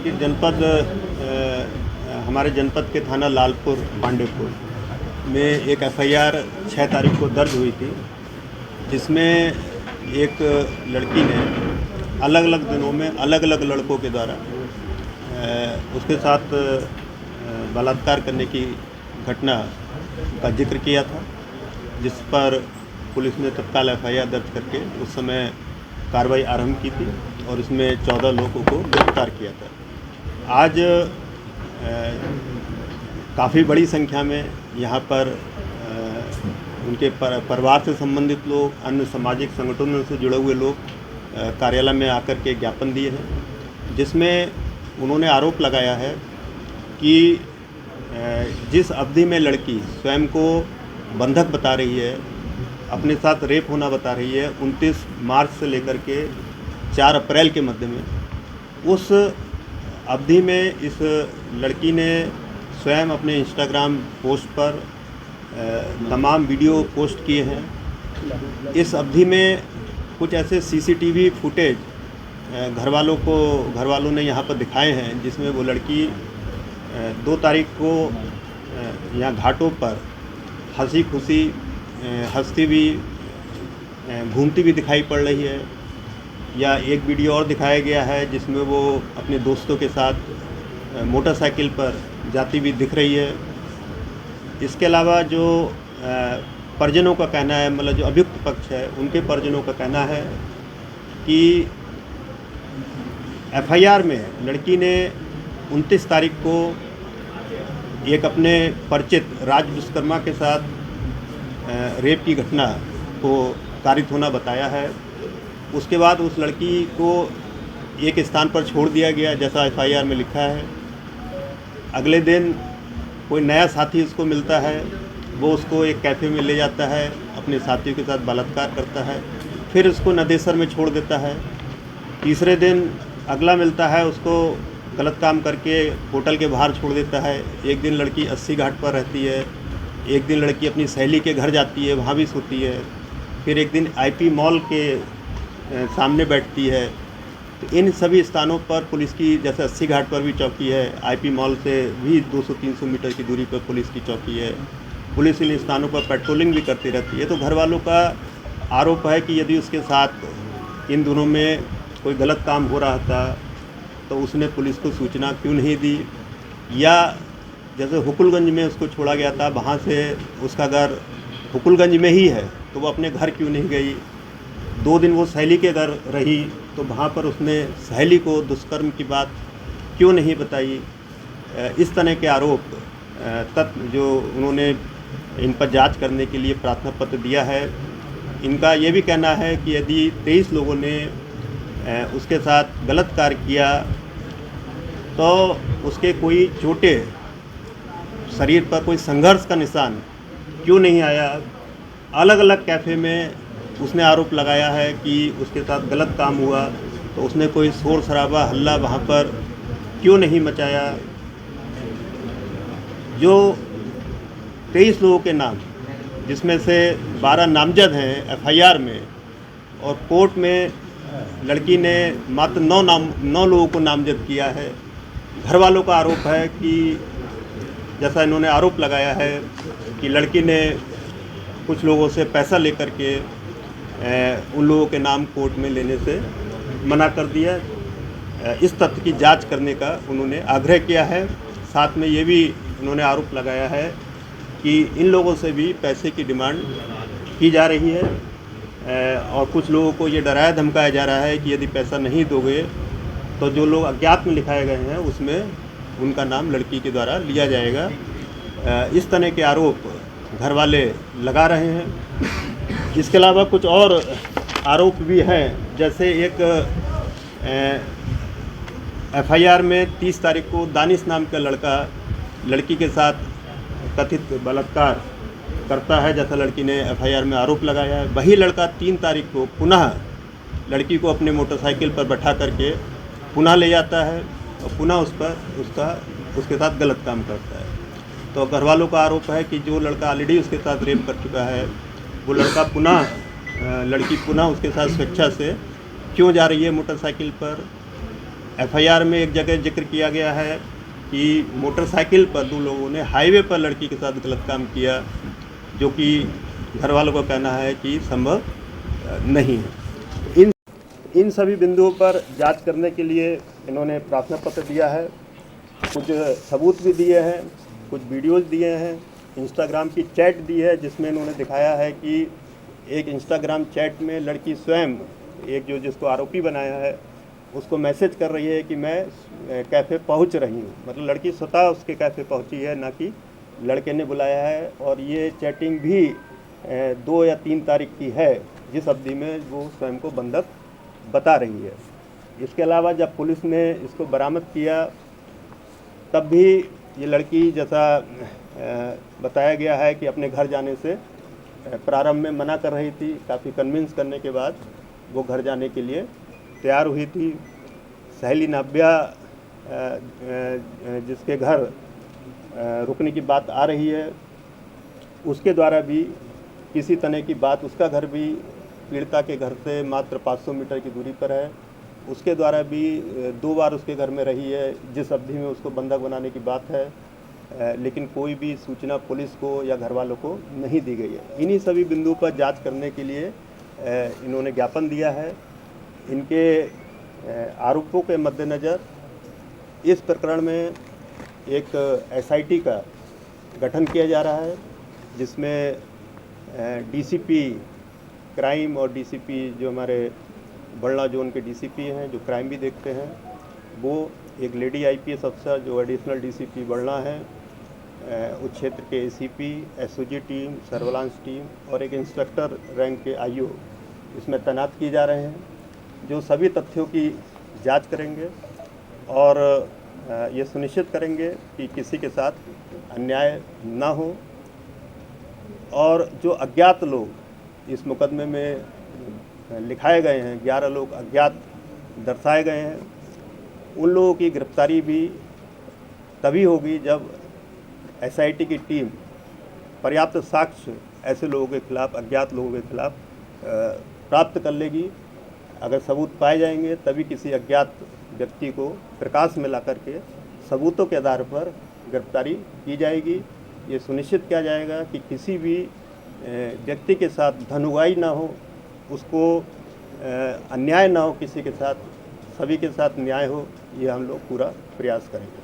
देखिए हमारे जनपद के थाना लालपुर पांडेपुर में एक एफआईआर 6 तारीख को दर्ज हुई थी, जिसमें एक लड़की ने अलग अलग दिनों में अलग अलग लड़कों के द्वारा उसके साथ बलात्कार करने की घटना का जिक्र किया था, जिस पर पुलिस ने तत्काल एफआईआर दर्ज करके उस समय कार्रवाई आरंभ की थी और इसमें 14 लोगों को गिरफ्तार किया था। आज काफ़ी बड़ी संख्या में यहाँ पर उनके परिवार से संबंधित लोग, अन्य सामाजिक संगठनों से जुड़े हुए लोग कार्यालय में आकर के ज्ञापन दिए हैं, जिसमें उन्होंने आरोप लगाया है कि जिस अवधि में लड़की स्वयं को बंधक बता रही है, अपने साथ रेप होना बता रही है, 29 मार्च से लेकर के 4 अप्रैल के मध्य में, उस अवधि में इस लड़की ने स्वयं अपने इंस्टाग्राम पोस्ट पर तमाम वीडियो पोस्ट किए हैं। इस अवधि में कुछ ऐसे सीसीटीवी फुटेज घर वालों ने यहाँ पर दिखाए हैं, जिसमें वो लड़की 2 तारीख को यहाँ घाटों पर हंसी खुशी हंसती हुई घूमती भी दिखाई पड़ रही है। या एक वीडियो और दिखाया गया है जिसमें वो अपने दोस्तों के साथ मोटरसाइकिल पर जाती हुई दिख रही है। इसके अलावा जो परिजनों का कहना है, मतलब जो अभियुक्त पक्ष है, उनके परिजनों का कहना है कि एफआईआर में लड़की ने 29 तारीख को एक अपने परिचित राज विश्वकर्मा के साथ रेप की घटना को कारित होना बताया है। उसके बाद उस लड़की को एक स्थान पर छोड़ दिया गया, जैसा एफआईआर में लिखा है। अगले दिन कोई नया साथी उसको मिलता है, वो उसको एक कैफ़े में ले जाता है, अपने साथियों के साथ बलात्कार करता है, फिर उसको नदेसर में छोड़ देता है। तीसरे दिन अगला मिलता है, उसको गलत काम करके होटल के बाहर छोड़ देता है। एक दिन लड़की 80 घाट पर रहती है, एक दिन लड़की अपनी सहेली के घर जाती है, वहाँ भी सोती है, फिर एक दिन आईपी मॉल के सामने बैठती है। तो इन सभी स्थानों पर पुलिस की, जैसे 80 घाट पर भी चौकी है, आईपी मॉल से भी 200-300 मीटर की दूरी पर पुलिस की चौकी है। पुलिस इन स्थानों पर पेट्रोलिंग भी करती रहती है। तो घर वालों का आरोप है कि यदि उसके साथ इन दोनों में कोई गलत काम हो रहा था तो उसने पुलिस को सूचना क्यों नहीं दी, या जैसे हुकुलगंज में उसको छोड़ा गया था, वहाँ से उसका घर हुकुलगंज में ही है, तो वो अपने घर क्यों नहीं गई। 2 दिन वो सहेली के घर रही, तो वहाँ पर उसने सहेली को दुष्कर्म की बात क्यों नहीं बताई। इस तरह के आरोप जो उन्होंने इन पर जांच करने के लिए प्रार्थना पत्र दिया है। इनका ये भी कहना है कि यदि 23 लोगों ने उसके साथ गलत कार्य किया तो उसके कोई चोटें, शरीर पर कोई संघर्ष का निशान क्यों नहीं आया। अलग अलग कैफ़े में उसने आरोप लगाया है कि उसके साथ गलत काम हुआ, तो उसने कोई शोर शराबा हल्ला वहाँ पर क्यों नहीं मचाया। जो 23 लोगों के नाम, जिसमें से 12 नामजद हैं एफआईआर में, और कोर्ट में लड़की ने मात्र 9 लोगों को नामजद किया है। घर वालों का आरोप है कि जैसा इन्होंने आरोप लगाया है कि लड़की ने कुछ लोगों से पैसा लेकर के उन लोगों के नाम कोर्ट में लेने से मना कर दिया। इस तथ्य की जांच करने का उन्होंने आग्रह किया है। साथ में ये भी उन्होंने आरोप लगाया है कि इन लोगों से भी पैसे की डिमांड की जा रही है, और कुछ लोगों को ये डराया धमकाया जा रहा है कि यदि पैसा नहीं दोगे तो जो लोग अज्ञात में लिखाए गए हैं उसमें उनका नाम लड़की के द्वारा लिया जाएगा। इस तरह के आरोप घर वाले लगा रहे हैं। इसके अलावा कुछ और आरोप भी हैं, जैसे एक एफआईआर में 30 तारीख को दानिश नाम का लड़का लड़की के साथ कथित बलात्कार करता है, जैसा लड़की ने एफआईआर में आरोप लगाया है। वही लड़का 3 तारीख को पुनः लड़की को अपने मोटरसाइकिल पर बैठा करके पुनः ले जाता है और पुनः उसके साथ गलत काम करता है। तो घर वालों का आरोप है कि जो लड़का ऑलरेडी उसके साथ रेप कर चुका है, वो लड़की पुनः उसके साथ स्वेच्छा से क्यों जा रही है मोटरसाइकिल पर। एफआईआर में एक जगह जिक्र किया गया है कि मोटरसाइकिल पर 2 लोगों ने हाईवे पर लड़की के साथ गलत काम किया, जो कि घर वालों का कहना है कि संभव नहीं है। इन सभी बिंदुओं पर जांच करने के लिए इन्होंने प्रार्थना पत्र दिया है, कुछ सबूत भी दिए हैं, कुछ वीडियोज़ दिए हैं, इंस्टाग्राम की चैट दी है जिसमें इन्होंने दिखाया है कि एक इंस्टाग्राम चैट में लड़की स्वयं, एक जो जिसको आरोपी बनाया है, उसको मैसेज कर रही है कि मैं कैफ़े पहुंच रही हूं। मतलब लड़की स्वतः उसके कैफ़े पहुंची है, ना कि लड़के ने बुलाया है। और ये चैटिंग भी 2 या 3 तारीख की है, जिस अवधि में वो स्वयं को बंधक बता रही है। इसके अलावा जब पुलिस ने इसको बरामद किया तब भी ये लड़की, जैसा बताया गया है कि अपने घर जाने से प्रारंभ में मना कर रही थी। काफ़ी कन्विंस करने के बाद वो घर जाने के लिए तैयार हुई थी। सहेली नाव्या जिसके घर रुकने की बात आ रही है, उसके द्वारा भी किसी तरह की बात, उसका घर भी पीड़िता के घर से मात्र 500 मीटर की दूरी पर है, उसके द्वारा भी 2 बार उसके घर में रही है, जिस अवधि में उसको बंधक बनाने की बात है, लेकिन कोई भी सूचना पुलिस को या घर वालों को नहीं दी गई है। इन्हीं सभी बिंदुओं पर जांच करने के लिए इन्होंने ज्ञापन दिया है। इनके आरोपों के मद्देनज़र इस प्रकरण में एक एसआईटी का गठन किया जा रहा है, जिसमें डीसीपी क्राइम और डीसीपी जो हमारे बड़ला जोन के डीसीपी हैं, जो क्राइम भी देखते हैं, वो एक लेडी आईपीएस अफसर जो एडिशनल डीसीपी बड़ला हैं, उस क्षेत्र के ACP, SOG team, surveillance team और एक इंस्पेक्टर रैंक के आईओ इसमें तैनात किए जा रहे हैं, जो सभी तथ्यों की जांच करेंगे और ये सुनिश्चित करेंगे कि किसी के साथ अन्याय ना हो। और जो अज्ञात लोग इस मुकदमे में लिखाए गए हैं, 11 लोग अज्ञात दर्शाए गए हैं, उन लोगों की गिरफ्तारी भी तभी होगी जब एसआईटी की टीम पर्याप्त साक्ष्य ऐसे लोगों के खिलाफ, अज्ञात लोगों के खिलाफ प्राप्त कर लेगी। अगर सबूत पाए जाएंगे तभी किसी अज्ञात व्यक्ति को प्रकाश में ला करके सबूतों के आधार पर गिरफ्तारी की जाएगी। ये सुनिश्चित किया जाएगा कि किसी भी व्यक्ति के साथ धनुवाई ना हो, उसको अन्याय ना हो, किसी के साथ, सभी के साथ न्याय हो। ये हम लोग पूरा प्रयास करेंगे।